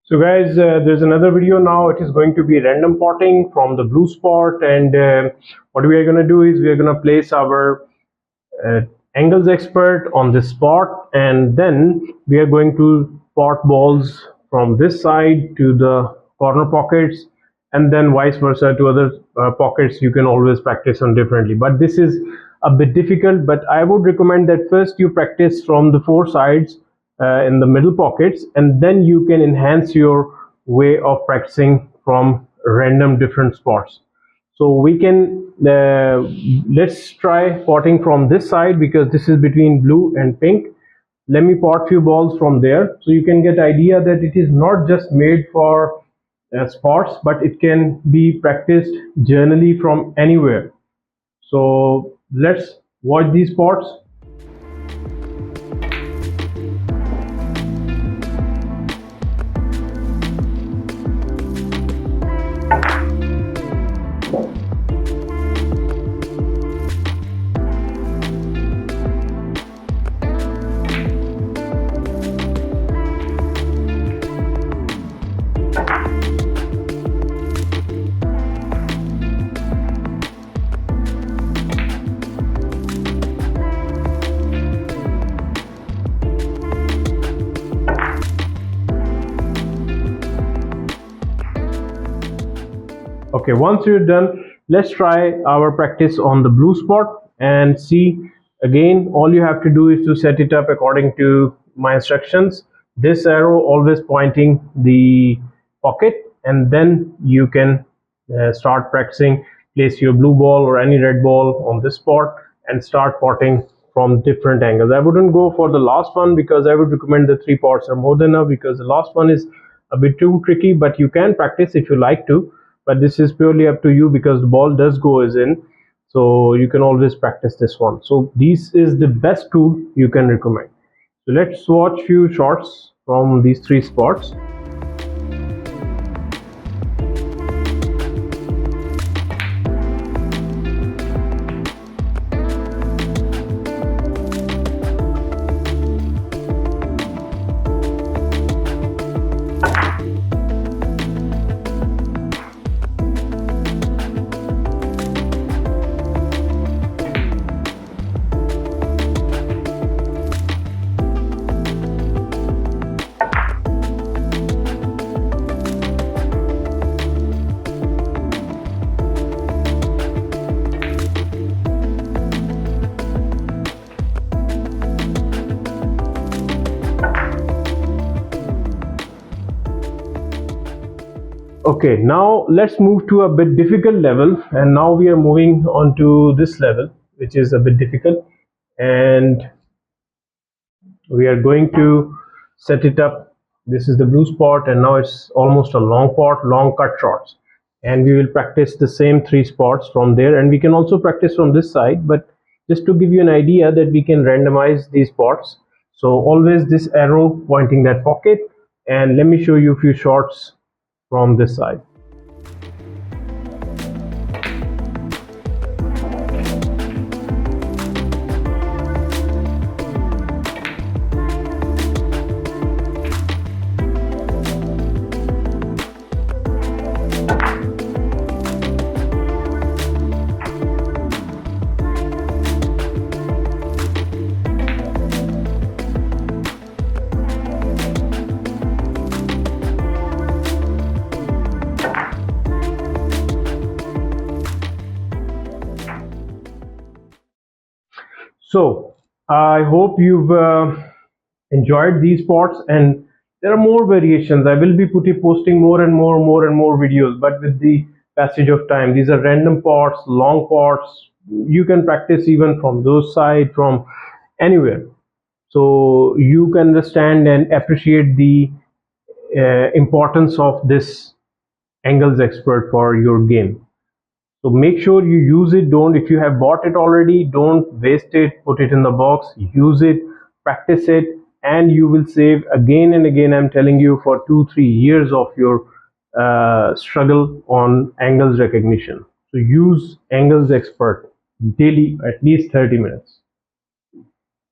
So guys, there's another video now. It is going to be random potting from the blue spot, and what we are going to do is we are going to place our uh, angles expert on this spot, and then we are going to pot balls from this side to the corner pockets, and then vice versa to other pockets. You can always practice on differently, but this is a bit difficult. But I would recommend that first you practice from the four sides in the middle pockets, and then you can enhance your way of practicing from random different spots. So we can let's try potting from this side, because this is between blue and pink. Let me pot few balls from there, so you can get idea that it is not just made for spots, but it can be practiced generally from anywhere. So let's watch these pots. Okay, once you're done, let's try our practice on the blue spot and see. Again, all you have to do is to set it up according to my instructions. This arrow always pointing the pocket, and then you can start practicing. Place your blue ball or any red ball on this spot and start potting from different angles. I wouldn't go for the last one, because I would recommend the 3 pots are more than enough, because the last one is a bit too tricky, but you can practice if you like to. But this is purely up to you, because the ball does go is in, so you can always practice this one. So this is the best tool you can recommend. So let's watch few shots from these 3 spots. Okay, now let's move to a bit difficult level, and now we are moving on to this level, which is a bit difficult, and we are going to set it up. This is the blue spot, and now it's almost a long pot, long cut shots, and we will practice the same 3 spots from there, and we can also practice from this side. But just to give you an idea that we can randomize these spots, so always this arrow pointing that pocket, and let me show you a few shots from this side. So I hope you've enjoyed these pots, and there are more variations. I will be posting more and more videos, but with the passage of time, these are random pots, long pots. You can practice even from those side, from anywhere, so you can understand and appreciate the importance of this angles expert for your game. So make sure you use it. Don't, if you have bought it already, don't waste it. Put it in the box, use it, practice it, and you will save again and again. I'm telling you, for 2-3 years of your struggle on angles recognition. So use angles expert daily, at least 30 minutes.